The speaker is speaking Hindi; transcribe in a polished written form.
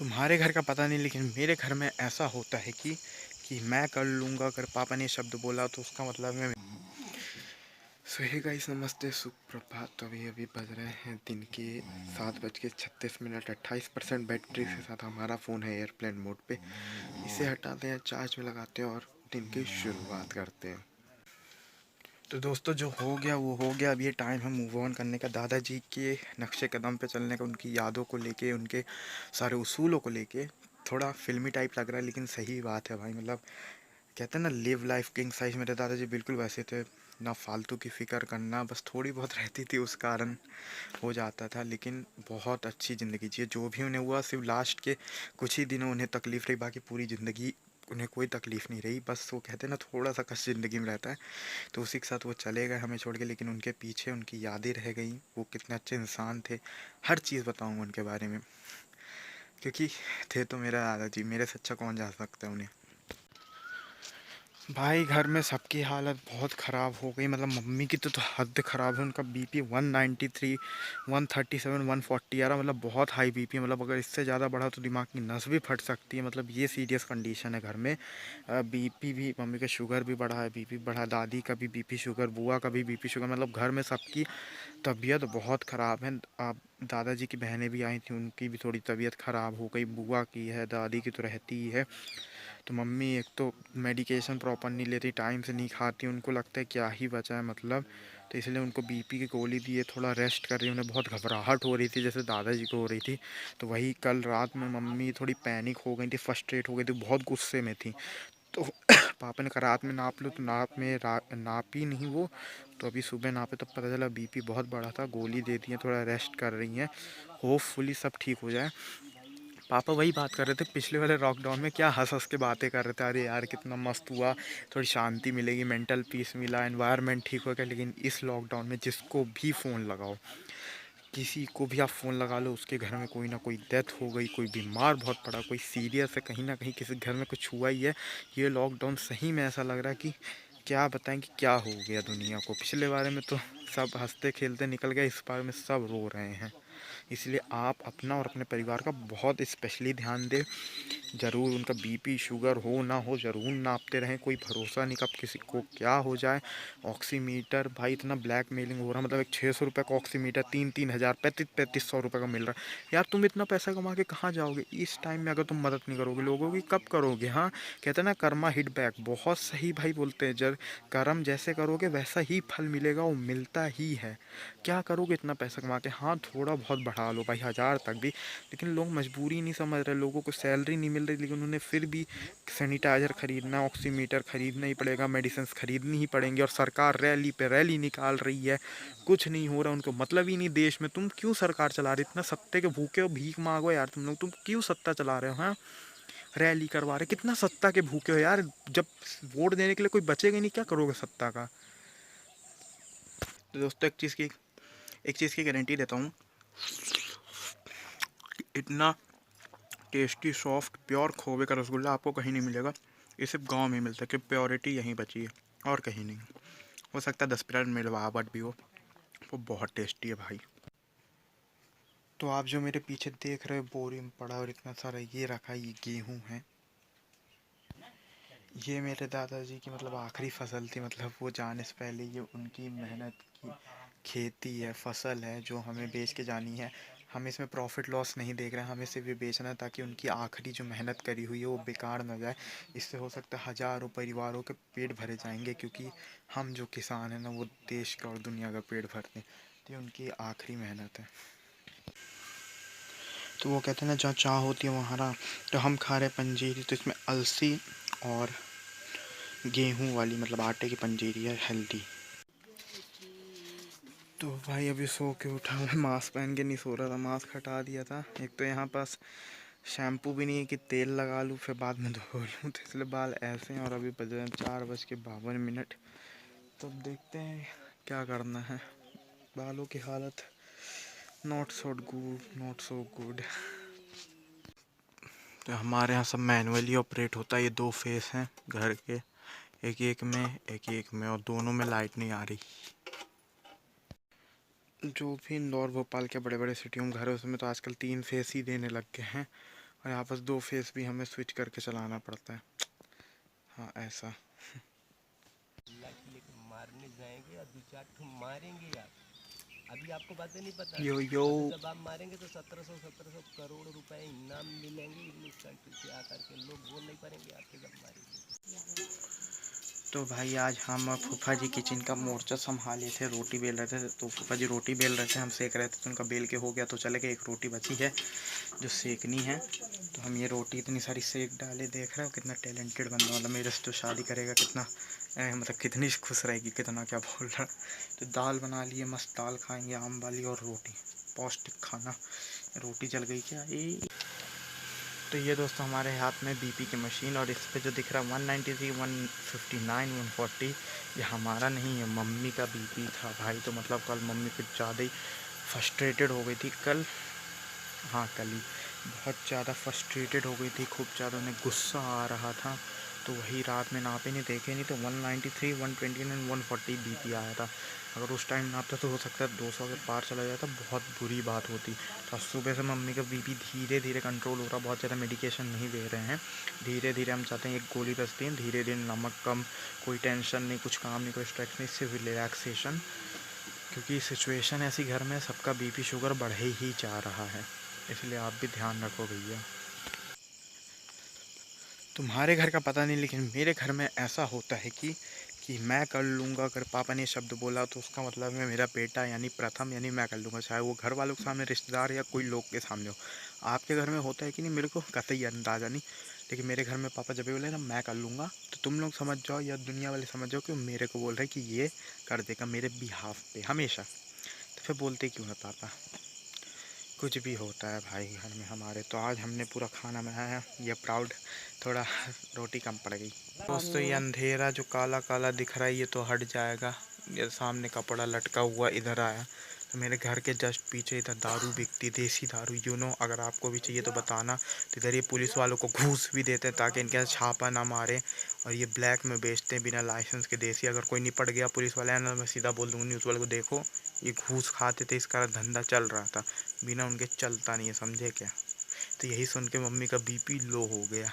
तुम्हारे घर का पता नहीं, लेकिन मेरे घर में ऐसा होता है कि मैं कर लूँगा। अगर पापा ने शब्द बोला तो उसका मतलब है। सो हे गाइस, नमस्ते, सुप्रभात। तो अभी अभी बज रहे हैं दिन के 7:36 28% बैटरी के साथ हमारा फ़ोन है एयरप्लेन मोड पे। इसे हटाते हैं, चार्ज में लगाते हैं और दिन की शुरुआत करते हैं। तो दोस्तों, जो हो गया वो हो गया। अब ये टाइम है मूव ऑन करने का, दादाजी के नक्शे कदम पे चलने का, उनकी यादों को लेके, उनके सारे उसूलों को लेके। थोड़ा फिल्मी टाइप लग रहा है लेकिन सही बात है भाई। मतलब कहते हैं ना, लिव लाइफ किंग साइज। मेरे दादाजी बिल्कुल वैसे थे। ना फालतू की फ़िक्र करना, बस थोड़ी बहुत रहती थी, उस कारण हो जाता था। लेकिन बहुत अच्छी ज़िंदगी जी, जो भी उन्हें हुआ सिर्फ लास्ट के कुछ ही दिनों उन्हें तकलीफ़ रही, बाकी पूरी ज़िंदगी उन्हें कोई तकलीफ़ नहीं रही। बस वो कहते हैं ना, थोड़ा सा कष्ट ज़िंदगी में रहता है। तो उसी के साथ वो चले गए हमें छोड़ के, लेकिन उनके पीछे उनकी यादें रह गई। वो कितने अच्छे इंसान थे, हर चीज़ बताऊँगा उनके बारे में, क्योंकि थे तो मेरा दादाजी। मेरे से अच्छा कौन जा सकता है उन्हें। भाई घर में सबकी हालत बहुत ख़राब हो गई। मतलब मम्मी की तो हद ख़राब है। उनका बीपी 193, 137, 140 आ रहा। मतलब बहुत हाई बीपी है। मतलब अगर इससे ज़्यादा बढ़ा तो दिमाग की नस भी फट सकती है। मतलब ये सीरियस कंडीशन है घर में। बीपी भी, मम्मी का शुगर भी बढ़ा है, बीपी बढ़ा, दादी का भी बीपी शुगर, बुआ का भी बीपी शुगर। मतलब घर में सबकी तबीयत बहुत ख़राब है। अब दादाजी की बहनें भी आई थी, उनकी भी थोड़ी तबीयत ख़राब हो गई। बुआ की है, दादी की तो रहती ही है। तो मम्मी एक तो मेडिकेशन प्रॉपर नहीं लेती, टाइम से नहीं खाती, उनको लगता है क्या ही बचा है मतलब। तो इसलिए उनको बीपी की गोली दी है, थोड़ा रेस्ट कर रही है। उन्हें बहुत घबराहट हो रही थी जैसे दादाजी को हो रही थी। तो वही कल रात में मम्मी थोड़ी पैनिक हो गई थी, फर्स्ट्रेट हो गई थी, बहुत गुस्से में थी। तो पापा ने कहा रात में नाप लो, तो नापी नहीं वो। तो अभी सुबह नापे तब पता चला बीपी बहुत बड़ा था। गोली दे दी है, थोड़ा रेस्ट कर रही हैं। होपफुली सब ठीक हो जाए। पापा वही बात कर रहे थे पिछले वाले लॉकडाउन में, क्या हंस हंस के बातें कर रहे थे। अरे यार कितना मस्त हुआ, थोड़ी शांति मिलेगी, मेंटल पीस मिला, एनवायरनमेंट ठीक हो गया। लेकिन इस लॉकडाउन में जिसको भी फ़ोन लगाओ, किसी को भी आप फ़ोन लगा लो, उसके घर में कोई ना कोई डेथ हो गई, कोई बीमार बहुत पड़ा, कोई सीरियस है, कहीं ना कहीं किसी घर में कुछ हुआ ही है। ये लॉकडाउन सही में ऐसा लग रहा है कि क्या बताएं कि क्या हो गया दुनिया को। पिछले बारे में तो सब हंसते खेलते निकल गए, इस बार में सब रो रहे हैं। इसलिए आप अपना और अपने परिवार का बहुत स्पेशली ध्यान दें। ज़रूर उनका बीपी शुगर हो ना हो, ज़रूर नापते रहें। कोई भरोसा नहीं कब किसी को क्या हो जाए। ऑक्सीमीटर भाई इतना ब्लैकमेलिंग हो रहा, मतलब एक 600 रुपये का ऑक्सीमीटर 3-3 हज़ार, 35-35 सौ रुपये का मिल रहा है। यार तुम इतना पैसा कमा के कहाँ जाओगे इस टाइम में, अगर तुम मदद नहीं करोगे लोगों की, कब करोगे। हाँ, कहते हैं ना, कर्मा हिट बैक, बहुत सही भाई बोलते हैं। जब कर्म जैसे करोगे वैसा ही फल मिलेगा, वो मिलता ही है। क्या करोगे इतना पैसा कमा के। हाँ, थोड़ा बहुत बढ़ा लो भाई, 1000 तक भी। लेकिन लोग मजबूरी नहीं समझ रहे, लोगों को सैलरी नहीं मिल रही, लेकिन उन्हें फिर भी सैनिटाइज़र ख़रीदना, ऑक्सीमीटर ख़रीदना ही पड़ेगा, मेडिसिन ख़रीदनी ही पड़ेंगी। और सरकार रैली पे रैली निकाल रही है, कुछ नहीं हो रहा। उनको मतलब ही नहीं देश में। तुम क्यों सरकार चला रहे, इतना सत्ते के भूखे हो, भीख मांगो यार तुम लोग। तुम क्यों सत्ता चला रहे हो। हाँ, रैली करवा रहे, कितना सत्ता के भूखे हो यार। जब वोट देने के लिए कोई बचेगा ही नहीं, क्या करोगे सत्ता का। तो दोस्तों, एक चीज़ की गारंटी देता हूँ, इतना टेस्टी सॉफ्ट प्योर खोवे का रसगुल्ला आपको कहीं नहीं मिलेगा। ये सिर्फ गांव में मिलता है, क्योंकि प्योरिटी यहीं बची है और कहीं नहीं। हो सकता है 10% मिलावट भी हो, वो बहुत टेस्टी है भाई। तो आप जो मेरे पीछे देख रहे हो बोरी में पड़ा और इतना सारा ये रखा है, ये गेहूँ है। ये मेरे दादाजी की मतलब आखिरी फसल थी। मतलब वो जाने से पहले ये उनकी मेहनत की खेती है, फसल है, जो हमें बेच के जानी है। हम इसमें प्रॉफिट लॉस नहीं देख रहे हैं, हमें सिर्फ ये बेचना है ताकि उनकी आखिरी जो मेहनत करी हुई है वो बेकार ना जाए। इससे हो सकता है हज़ारों परिवारों के पेट भरे जाएंगे, क्योंकि हम जो किसान हैं ना, वो देश का और दुनिया का पेट भरते हैं। तो ये उनकी आखिरी मेहनत है। तो वो कहते हैं ना, जहाँ चाह होती है वहाँ राह। तो हम खा रहे पंजीरी, तो इसमें अलसी और गेहूं वाली, मतलब आटे की पंजीरी है, हेल्दी। तो भाई अभी सो के उठा, मैं मास्क पहन के नहीं सो रहा था, मास्क हटा दिया था। एक तो यहाँ पास शैम्पू भी नहीं है कि तेल लगा लूँ फिर बाद में धो लूँ, तो इसलिए बाल ऐसे हैं। और अभी बज रहे हैं 4:52। तो अब देखते हैं क्या करना है। बालों की हालत not so good, not so good. तो हमारे यहाँ सब मैनुअली ऑपरेट होता है। ये 2 फेस हैं घर के, एक में, एक में, और दोनों में लाइट नहीं आ रही। जो भी इंदौर भोपाल के बड़े बड़े सिटियों में घर है, उसमें तो आजकल 3 फेस ही देने लग गए हैं। और यहाँ पर 2 फेस भी हमें स्विच करके चलाना पड़ता है। हाँ ऐसा। लेके मारने जाएंगे और 2-4 ठो मारेंगे यार। अभी आपको बातें नहीं पता। यो यो। अभी जब आप मारेंगे तो 1700 करोड़ रुपए इनाम मिलेंगे इंग्लिश कंट्री से आकर के। लोग बोल नहीं पाएंगे आपके जब मारेंगे। तो भाई आज हम फूफा जी किचन का मोर्चा संभाले थे, रोटी बेल रहे थे। तो फूफा जी रोटी बेल रहे थे, हम सेक रहे थे। तो उनका बेल के हो गया तो चले गए। एक रोटी बची है जो सेकनी है। तो हम ये रोटी इतनी सारी सेक डाले। देख रहे हो कितना टैलेंटेड बंदा, मतलब मेरे से जो शादी करेगा कितना मतलब कितनी खुश रहेगी, कितना क्या बोल रहा। तो दाल बना लिए, मस्त दाल खाएंगे आम वाली, और रोटी, पौष्टिक खाना। रोटी जल गई क्या ये। तो ये दोस्तों हमारे हाथ में बीपी की मशीन, और इस पे जो दिख रहा है 193, 159, 140, ये हमारा नहीं है, मम्मी का बीपी था भाई। तो मतलब कल मम्मी कुछ ज़्यादा ही फ्रस्ट्रेटेड हो गई थी कल। हाँ कल ही बहुत ज़्यादा फ्रस्ट्रेटेड हो गई थी, खूब ज़्यादा उन्हें गुस्सा आ रहा था। तो वही रात में नापे नहीं, देखे नहीं, तो 193, 129, 140 बीपी आया था। अगर उस टाइम नापता तो हो सकता है 200 के पार चला जाता, बहुत बुरी बात होती। तो सुबह से मम्मी का बीपी धीरे धीरे कंट्रोल हो रहा, बहुत ज़्यादा मेडिकेशन नहीं दे रहे हैं, धीरे धीरे हम चाहते हैं। एक गोली बजती है, धीरे धीरे, नमक कम, कोई टेंशन नहीं, कुछ काम नहीं, कोई स्ट्रेस नहीं, सिर्फ रिलैक्सेशन। क्योंकि सिचुएशन ऐसी घर में सबका बीपी शुगर बढ़ ही जा रहा है, इसलिए आप भी ध्यान रखो भैया। तुम्हारे घर का पता नहीं, लेकिन मेरे घर में ऐसा होता है कि मैं कर लूँगा। अगर पापा ने शब्द बोला तो उसका मतलब है मेरा बेटा यानी प्रथम, यानी मैं कर लूँगा, चाहे वो घर वालों के सामने, रिश्तेदार, या कोई लोग के सामने हो। आपके घर में होता है कि नहीं, मेरे को कतई अंदाज़ा नहीं। लेकिन मेरे घर में पापा जब भी बोले ना मैं कर लूँगा, तो तुम लोग समझ जाओ या दुनिया वाले समझ जाओ कि मेरे को बोल रहे हैं कि ये कर देगा मेरे बिहाफ पे हमेशा। तो फिर बोलते क्यों है पापा। कुछ भी होता है भाई घर में हमारे। तो आज हमने पूरा खाना बनाया, ये प्राउड। थोड़ा रोटी कम पड़ गई दोस्तों। ये अंधेरा जो काला काला दिख रहा है ये तो हट जाएगा। ये सामने कपड़ा लटका हुआ इधर आया। तो मेरे घर के जस्ट पीछे इधर दारू बिकती, देसी दारू, अगर आपको भी चाहिए तो बताना। तो इधर ये पुलिस वालों को घूस भी देते हैं ताकि इनके यहाँ छापा ना मारे, और ये ब्लैक में बेचते हैं बिना लाइसेंस के देसी। अगर कोई निपट गया पुलिस वाले ना, मैं सीधा बोल दूँगा न्यूज़ वाले को, देखो ये घूस खाते थे, इसका धंधा चल रहा था, बिना उनके चलता नहीं है, समझे क्या। तो यही सुन के मम्मी का बीपी लो हो गया।